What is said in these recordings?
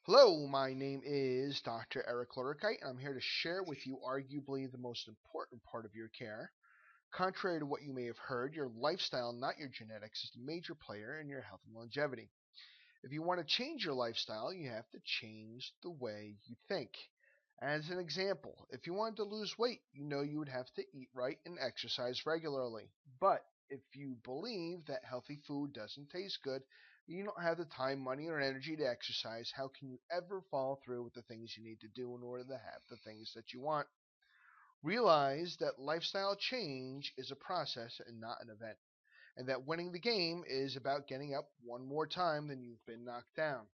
Hello, my name is Dr. Eric Lorikite, and I'm here to share with you arguably the most important part of your care. Contrary to what you may have heard, your lifestyle, not your genetics, is the major player in your health and longevity. If you want to change your lifestyle, you have to change the way you think. As an example, if you wanted to lose weight, you know you would have to eat right and exercise regularly. But if you believe that healthy food doesn't taste good, you don't have the time, money, or energy to exercise, how can you ever follow through with the things you need to do in order to have the things that you want? Realize that lifestyle change is a process and not an event, and that winning the game is about getting up one more time than you've been knocked down.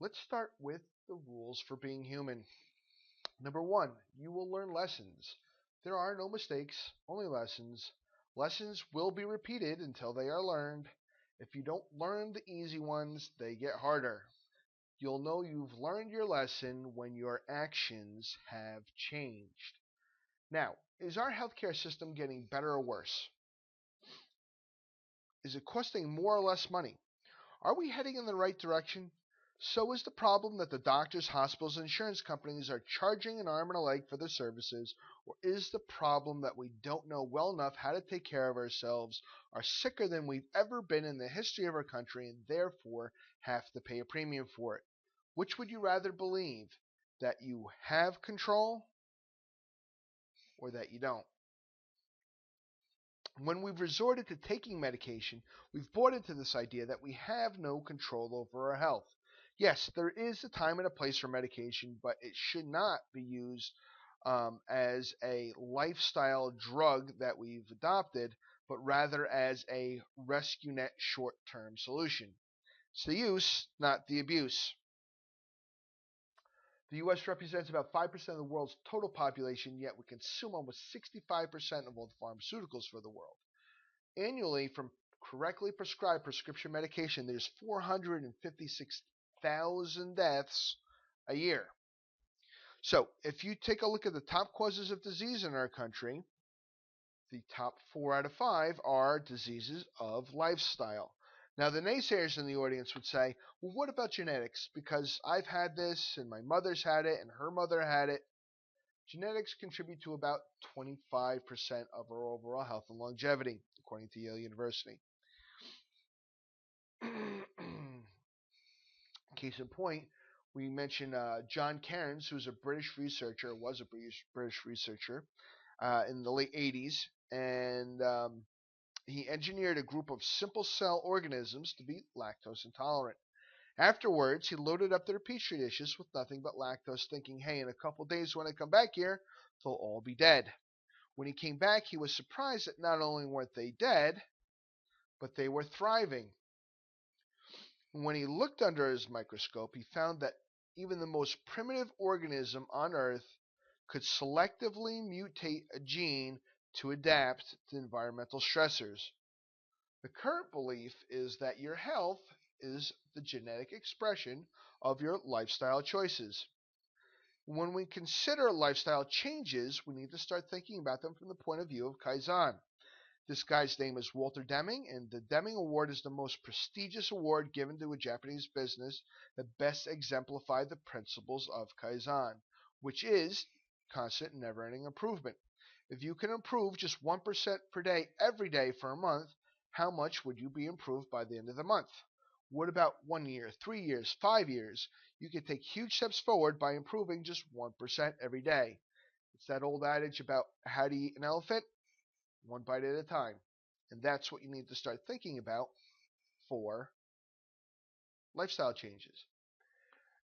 Let's start with the rules for being human. Number one, you will learn lessons. There are no mistakes, only lessons. Lessons will be repeated until they are learned. If you don't learn the easy ones, they get harder. You'll know you've learned your lesson when your actions have changed. Now, is our healthcare system getting better or worse? Is it costing more or less money? Are we heading in the right direction? So is the problem that the doctors, hospitals, and insurance companies are charging an arm and a leg for their services, or is the problem that we don't know well enough how to take care of ourselves, are sicker than we've ever been in the history of our country, and therefore have to pay a premium for it? Which would you rather believe? That you have control or that you don't? When we've resorted to taking medication, we've bought into this idea that we have no control over our health. Yes, there is a time and a place for medication, but it should not be used as a lifestyle drug that we've adopted, but rather as a rescue net short term solution. It's the use, not the abuse. The US represents about 5% of the world's total population, yet we consume almost 65% of all the pharmaceuticals for the world. Annually, from correctly prescribed prescription medication, there's 456,000 deaths a year. So, if you take a look at the top causes of disease in our country, the top 4 out of 5 are diseases of lifestyle. Now, the naysayers in the audience would say, well, what about genetics? Because I've had this, and my mother's had it, and her mother had it. Genetics contribute to about 25% of our overall health and longevity, according to Yale University. Case in point, we mentioned John Cairns, who's a British researcher, was a British researcher in the late 80s, and he engineered a group of simple cell organisms to be lactose intolerant. Afterwards, he loaded up their petri dishes with nothing but lactose, thinking, hey, in a couple days when I come back here, they'll all be dead. When he came back, he was surprised that not only weren't they dead, but they were thriving. When he looked under his microscope, he found that even the most primitive organism on Earth could selectively mutate a gene to adapt to environmental stressors. The current belief is that your health is the genetic expression of your lifestyle choices. When we consider lifestyle changes, we need to start thinking about them from the point of view of Kaizen. This guy's name is Walter Deming, and the Deming Award is the most prestigious award given to a Japanese business that best exemplified the principles of Kaizen, which is constant, never ending improvement. If you can improve just 1% per day every day for a month, how much would you be improved by the end of the month? What about 1 year, 3 years, 5 years? You can take huge steps forward by improving just 1% every day. It's that old adage about how to eat an elephant, one bite at a time. And that's what you need to start thinking about for lifestyle changes.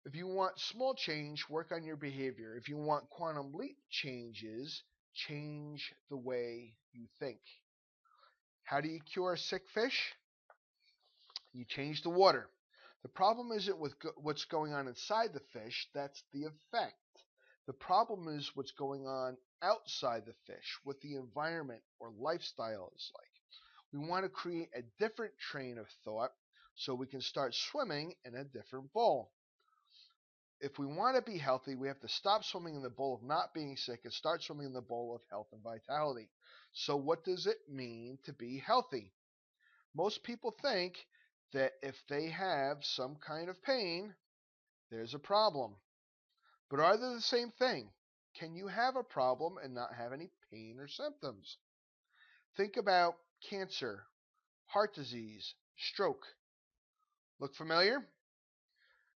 If you want small change, work on your behavior. If you want quantum leap changes, change the way you think. How do you cure a sick fish? You change the water. The problem isn't with what's going on inside the fish, that's the effect. The problem is what's going on outside the fish, what the environment or lifestyle is like. We want to create a different train of thought so we can start swimming in a different bowl. If we want to be healthy, we have to stop swimming in the bowl of not being sick and start swimming in the bowl of health and vitality. So, what does it mean to be healthy? Most people think that if they have some kind of pain, There's a problem. But are they the same thing? Can you have a problem and not have any pain or symptoms? Think about cancer, heart disease, stroke. Look familiar?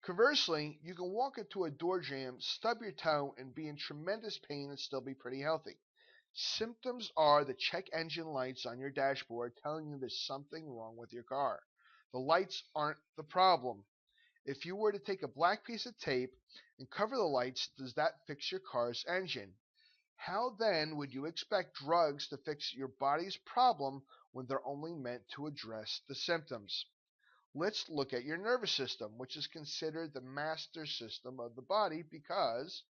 Conversely, you can walk into a door jam, stub your toe, and be in tremendous pain and still be pretty healthy. Symptoms are the check engine lights on your dashboard telling you there's something wrong with your car. The lights aren't the problem. If you were to take a black piece of tape and cover the lights, does that fix your car's engine? How then would you expect drugs to fix your body's problem when they're only meant to address the symptoms? Let's look at your nervous system, which is considered the master system of the body because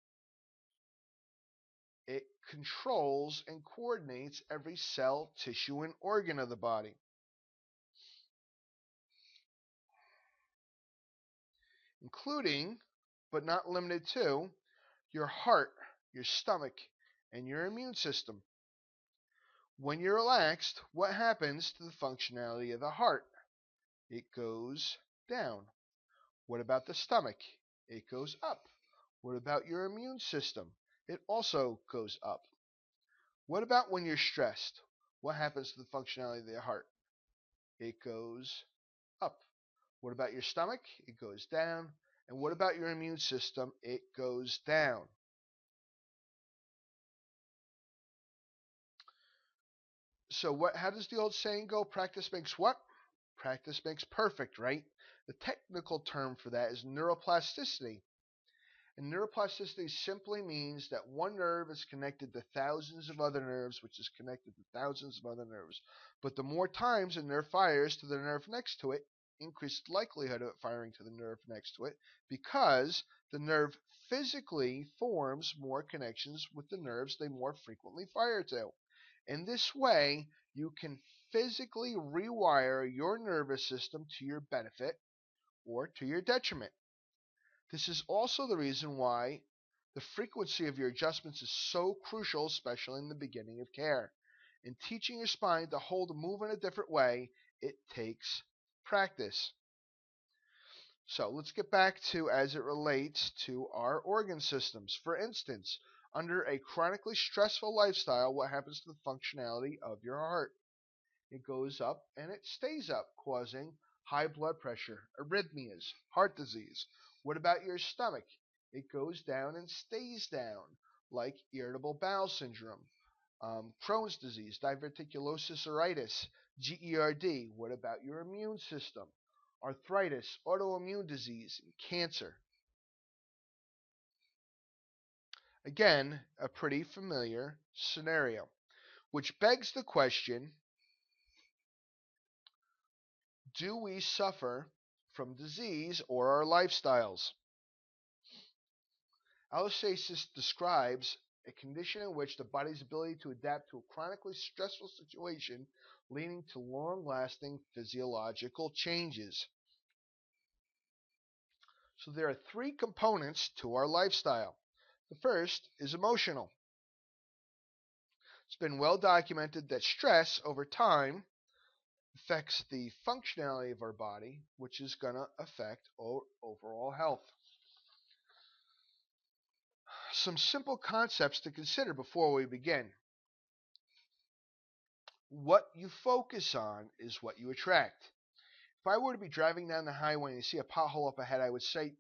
it controls and coordinates every cell, tissue, and organ of the body, including, but not limited to, your heart, your stomach, and your immune system. When you're relaxed, what happens to the functionality of the heart? It goes down. What about the stomach? It goes up. What about your immune system? It also goes up. What about when you're stressed? What happens to the functionality of the heart? It goes up. What about your stomach? It goes down. And what about your immune system? It goes down. So how does the old saying go? Practice makes what? Practice makes perfect, right? The technical term for that is neuroplasticity. And neuroplasticity simply means that one nerve is connected to thousands of other nerves, which is connected to thousands of other nerves. But the more times a nerve fires to the nerve next to it, increased likelihood of it firing to the nerve next to it, because the nerve physically forms more connections with the nerves they more frequently fire to. In this way, you can physically rewire your nervous system to your benefit or to your detriment. This is also the reason why the frequency of your adjustments is so crucial, especially in the beginning of care. In teaching your spine to hold a move in a different way, it takes practice. So let's get back to as it relates to our organ systems. For instance, under a chronically stressful lifestyle, what happens to the functionality of your heart? It goes up and it stays up, causing high blood pressure, arrhythmias, heart disease. What about your stomach? It goes down and stays down, like irritable bowel syndrome, Crohn's disease, diverticulosis uritis, GERD. What about your immune system? Arthritis, autoimmune disease, and cancer. Again, a pretty familiar scenario, which begs the question, do we suffer from disease or our lifestyles? Allostasis describes a condition in which the body's ability to adapt to a chronically stressful situation leading to long-lasting physiological changes. So there are three components to our lifestyle. The first is emotional. It's been well documented that stress over time affects the functionality of our body, which is going to affect overall health. Some simple concepts to consider before we begin. What you focus on is what you attract. If I were to be driving down the highway and you see a pothole up ahead, I would say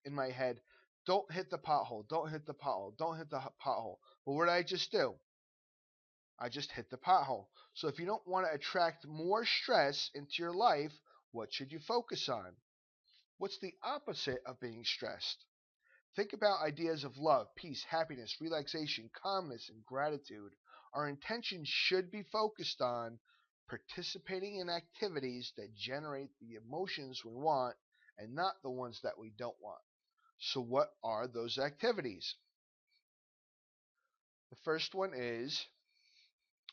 in my head, don't hit the pothole, don't hit the pothole, don't hit the pothole. But what did I just do? I just hit the pothole. So if you don't want to attract more stress into your life, what should you focus on? What's the opposite of being stressed? Think about ideas of love, peace, happiness, relaxation, calmness, and gratitude. Our intention should be focused on participating in activities that generate the emotions we want and not the ones that we don't want. So, what are those activities? The first one is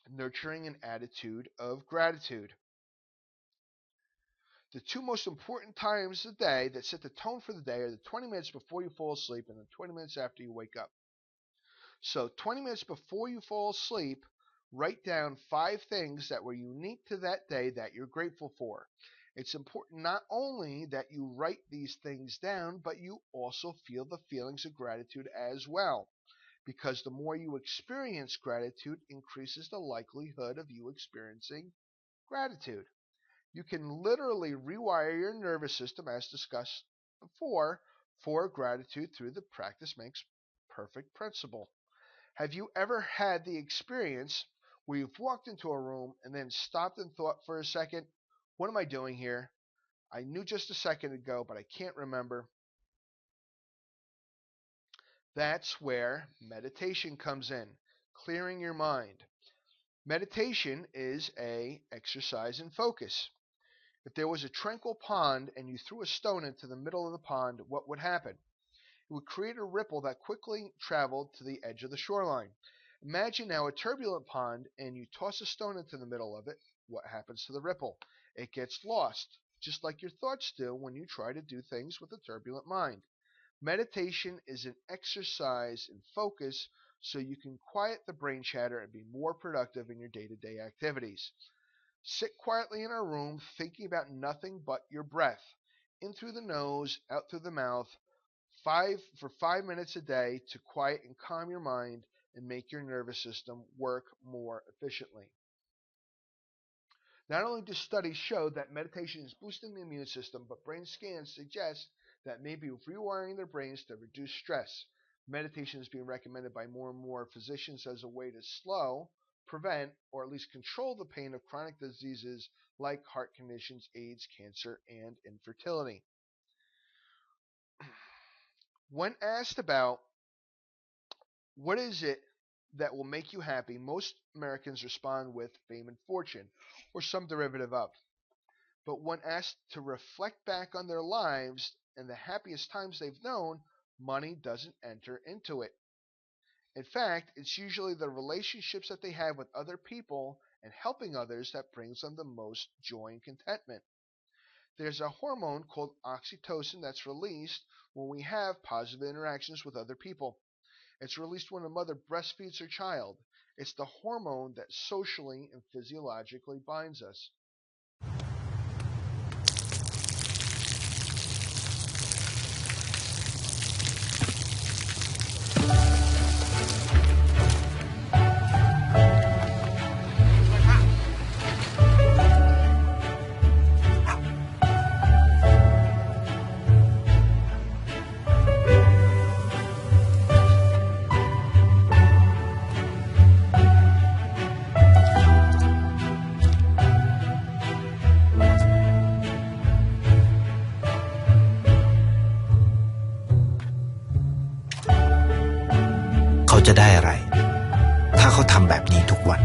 nurturing an attitude of gratitude. The two most important times of the day that set the tone for the day are the 20 minutes before you fall asleep and the 20 minutes after you wake up. So 20 minutes before you fall asleep, write down 5 things that were unique to that day that you're grateful for. It's important not only that you write these things down, but you also feel the feelings of gratitude as well, because the more you experience gratitude increases the likelihood of you experiencing gratitude. You can literally rewire your nervous system, as discussed before, for gratitude through the practice makes perfect principle. Have you ever had the experience where you've walked into a room and then stopped and thought for a second, what am I doing here? I knew just a second ago, but I can't remember. That's where meditation comes in, clearing your mind. Meditation is a exercise in focus. If there was a tranquil pond and you threw a stone into the middle of the pond, what would happen? It would create a ripple that quickly traveled to the edge of the shoreline. Imagine now a turbulent pond and you toss a stone into the middle of it. What happens to the ripple? It gets lost, just like your thoughts do when you try to do things with a turbulent mind. Meditation is an exercise in focus so you can quiet the brain chatter and be more productive in your day-to-day activities. Sit quietly in a room thinking about nothing but your breath. In through the nose, out through the mouth, for 5 minutes a day to quiet and calm your mind and make your nervous system work more efficiently. Not only do studies show that meditation is boosting the immune system, but brain scans suggest that maybe rewiring their brains to reduce stress. Meditation is being recommended by more and more physicians as a way to slow, prevent, or at least control the pain of chronic diseases like heart conditions, AIDS, cancer, and infertility. When asked about what is it that will make you happy, most Americans respond with fame and fortune, or some derivative of. But when asked to reflect back on their lives and the happiest times they've known, money doesn't enter into it. In fact, it's usually the relationships that they have with other people and helping others that brings them the most joy and contentment. There's a hormone called oxytocin that's released when we have positive interactions with other people. It's released when a mother breastfeeds her child. It's the hormone that socially and physiologically binds us.เขาจะได้อะไรถ้าเขาทำแบบนี้ทุกวัน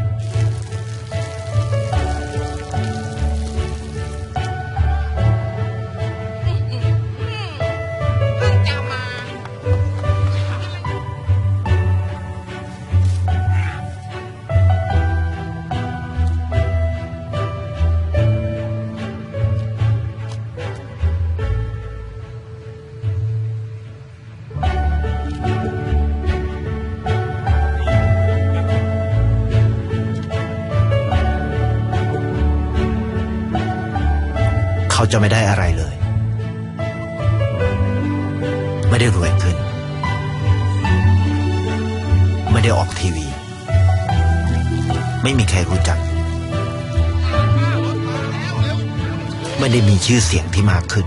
เขาจะไม่ได้อะไรเลยไม่ได้รวยขึ้นไม่ได้ออกทีวีไม่มีใครรู้จักไม่ได้มีชื่อเสียงที่มากขึ้น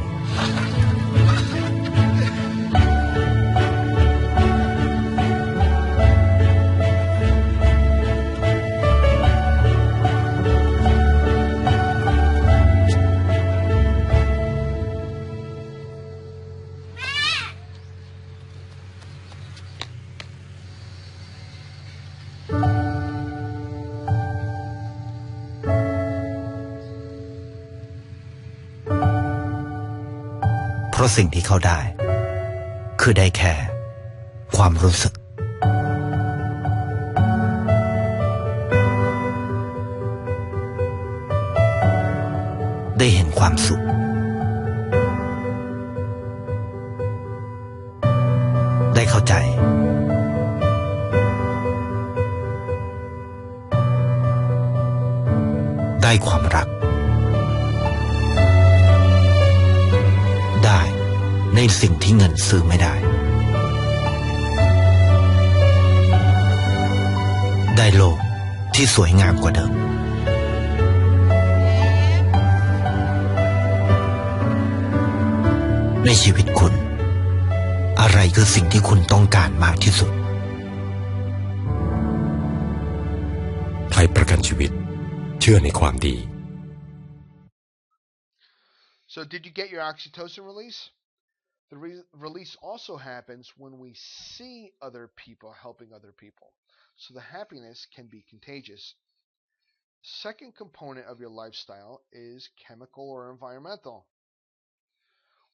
เพราะสิ่งที่เขาได้คือได้แค่ความรู้สึกได้เห็นความสุขได้เข้าใจได้ความรัก สิ่งที่เงินซื้อไม่ได้ได้โลกที่สวยงามกว่าเดิมในชีวิตคุณอะไรคือสิ่งที่คุณต้องการมากที่สุดไทยประกันชีวิตเชื่อในความดี So did you get your oxytocin release? The release also happens when we see other people helping other people. So the happiness can be contagious. The second component of your lifestyle is chemical or environmental.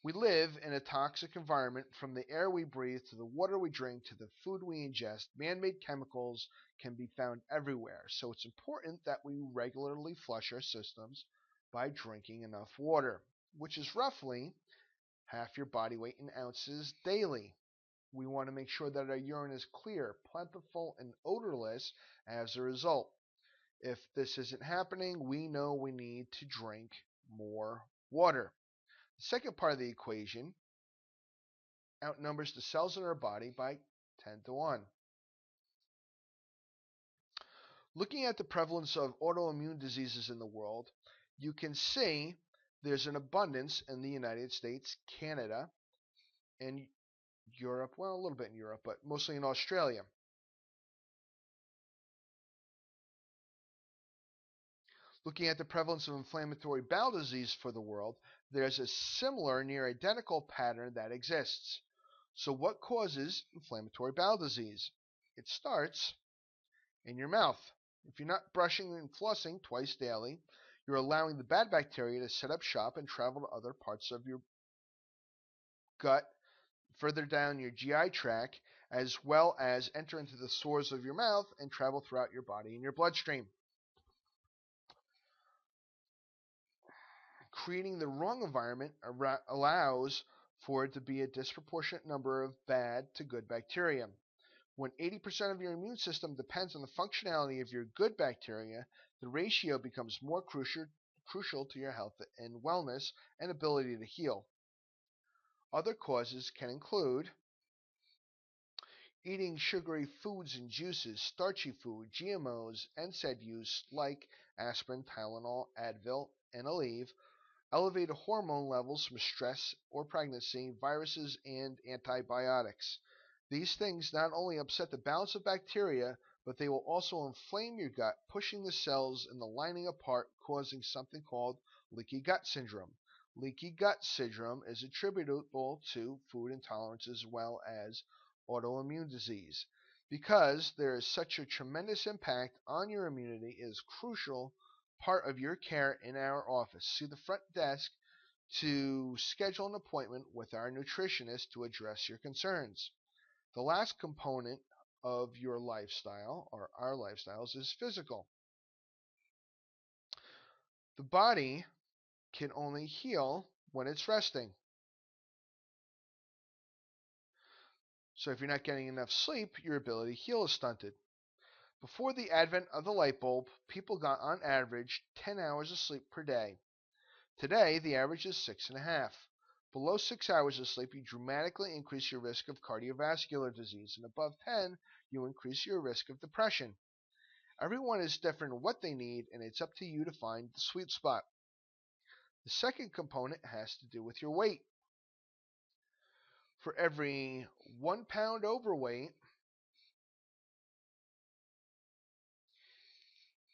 We live in a toxic environment. From the air we breathe to the water we drink to the food we ingest, man-made chemicals can be found everywhere. So it's important that we regularly flush our systems by drinking enough water, which is roughly half your body weight in ounces daily. We want to make sure that our urine is clear, plentiful, and odorless as a result. If this isn't happening, we know we need to drink more water. The second part of the equation outnumbers the cells in our body by 10 to 1. Looking at the prevalence of autoimmune diseases in the world, you can see there's an abundance in the United States, Canada, and Europe, well, a little bit in Europe, but mostly in Australia. Looking at the prevalence of inflammatory bowel disease for the world, there's a similar, near identical pattern that exists. So what causes inflammatory bowel disease? It starts in your mouth. If you're not brushing and flossing twice daily, you're allowing the bad bacteria to set up shop and travel to other parts of your gut, further down your GI tract, as well as enter into the sores of your mouth and travel throughout your body and your bloodstream. Creating the wrong environment allows for it to be a disproportionate number of bad to good bacteria. When 80% of your immune system depends on the functionality of your good bacteria, the ratio becomes more crucial to your health and wellness and ability to heal. Other causes can include eating sugary foods and juices, starchy food, GMOs, NSAID use like aspirin, Tylenol, Advil, and Aleve, elevated hormone levels from stress or pregnancy, viruses, and antibiotics. These things not only upset the balance of bacteria, but they will also inflame your gut, pushing the cells in the lining apart, causing something called leaky gut syndrome. Leaky gut syndrome is attributable to food intolerance as well as autoimmune disease. Because there is such a tremendous impact on your immunity, it is crucial part of your care in our office. See the front desk to schedule an appointment with our nutritionist to address your concerns. The last component of your lifestyle, or our lifestyles, is physical. The body can only heal when it's resting. So if you're not getting enough sleep, your ability to heal is stunted. Before the advent of the light bulb, people got on average 10 hours of sleep per day. Today, the average is 6.5. Below 6 hours of sleep, you dramatically increase your risk of cardiovascular disease, and above 10, you increase your risk of depression. Everyone is different in what they need, and it's up to you to find the sweet spot. The second component has to do with your weight. For every 1 pound overweight,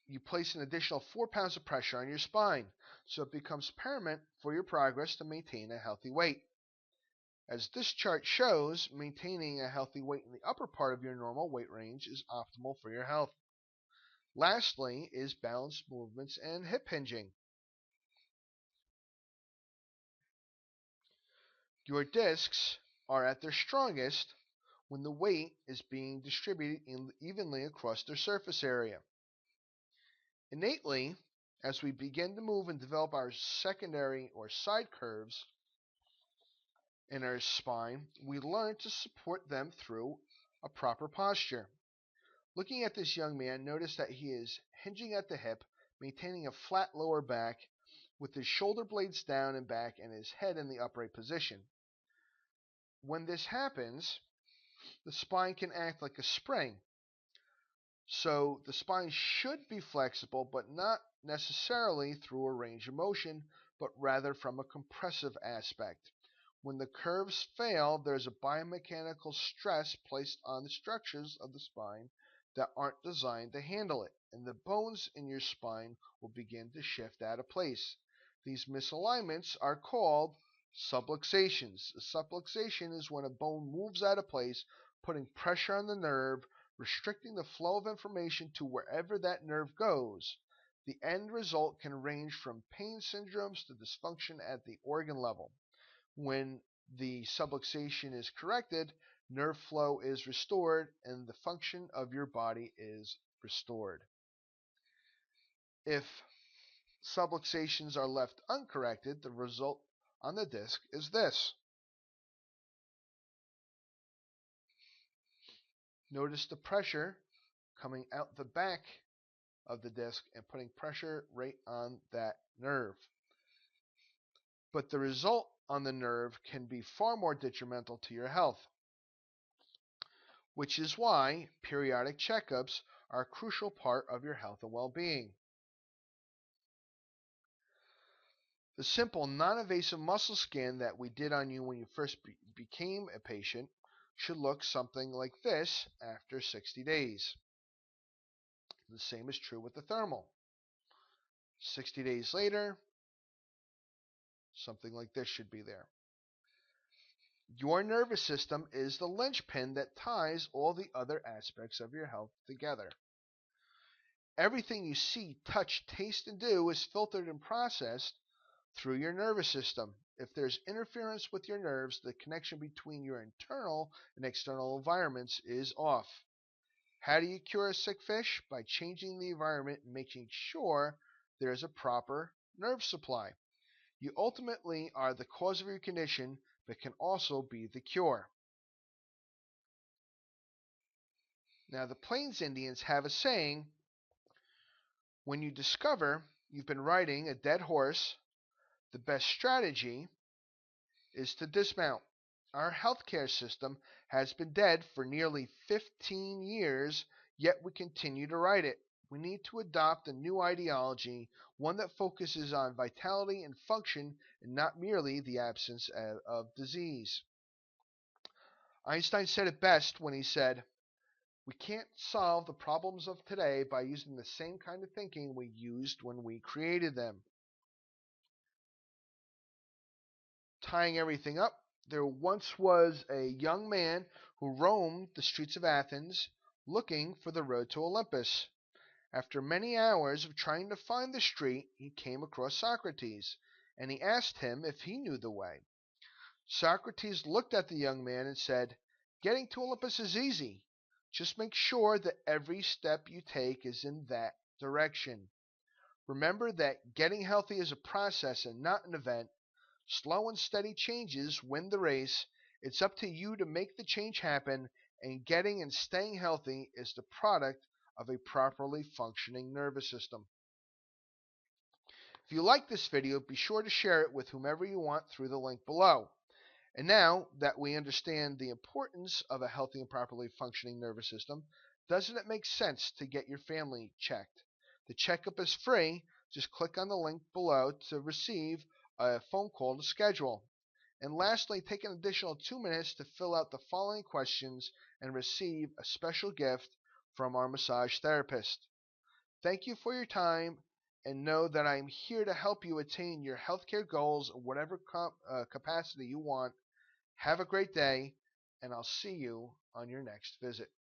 you place an additional 4 pounds of pressure on your spine, so it becomes paramount for your progress to maintain a healthy weight. As this chart shows, maintaining a healthy weight in the upper part of your normal weight range is optimal for your health. Lastly is balanced movements and hip hinging. Your discs are at their strongest when the weight is being distributed evenly across their surface area. Innately, as we begin to move and develop our secondary or side curves in our spine, we learn to support them through a proper posture. Looking at this young man, notice that he is hinging at the hip, maintaining a flat lower back with his shoulder blades down and back and his head in the upright position. when this happens, the spine can act like a spring. So the spine should be flexible, but not necessarily through a range of motion, but rather from a compressive aspect. When the curves fail, there's a biomechanical stress placed on the structures of the spine that aren't designed to handle it, and the bones in your spine will begin to shift out of place. These misalignments are called subluxations. A subluxation is when a bone moves out of place, putting pressure on the nerve, restricting the flow of information to wherever that nerve goes. The end result can range from pain syndromes to dysfunction at the organ level. When the subluxation is corrected, nerve flow is restored and the function of your body is restored. If subluxations are left uncorrected, the result on the disc is this. Notice the pressure coming out the back of the disc and putting pressure right on that nerve. But the result on the nerve can be far more detrimental to your health, which is why periodic checkups are a crucial part of your health and well-being. The simple non-invasive muscle scan that we did on you when you first became a patient should look something like this after 60 days. The same is true with the thermal. 60 days later, something like this should be there. Your nervous system is the linchpin that ties all the other aspects of your health together. Everything you see, touch, taste, and do is filtered and processed through your nervous system. If there's interference with your nerves, the connection between your internal and external environments is off. How do you cure a sick fish? By changing the environment and making sure there is a proper nerve supply. You ultimately are the cause of your condition, but can also be the cure. Now, the Plains Indians have a saying, when you discover you've been riding a dead horse, the best strategy is to dismount. Our healthcare system has been dead for nearly 15 years, yet we continue to ride it. We need to adopt a new ideology, one that focuses on vitality and function and not merely the absence of disease. Einstein said it best when he said, "We can't solve the problems of today by using the same kind of thinking we used when we created them." Tying everything up, there once was a young man who roamed the streets of Athens looking for the road to Olympus. After many hours of trying to find the street, he came across Socrates, and he asked him if he knew the way. Socrates looked at the young man and said, "Getting to Olympus is easy. Just make sure that every step you take is in that direction. Remember that getting healthy is a process and not an event. Slow and steady changes win the race. It's up to you to make the change happen, and getting and staying healthy is the product of a properly functioning nervous system." If you like this video, be sure to share it with whomever you want through the link below. And now that we understand the importance of a healthy and properly functioning nervous system, doesn't it make sense to get your family checked? The checkup is free. Just click on the link below to receive a phone call to schedule. And lastly, take an additional 2 minutes to fill out the following questions and receive a special gift from our massage therapist. Thank you for your time, and know that I am here to help you attain your healthcare goals in whatever capacity you want. Have a great day, and I'll see you on your next visit.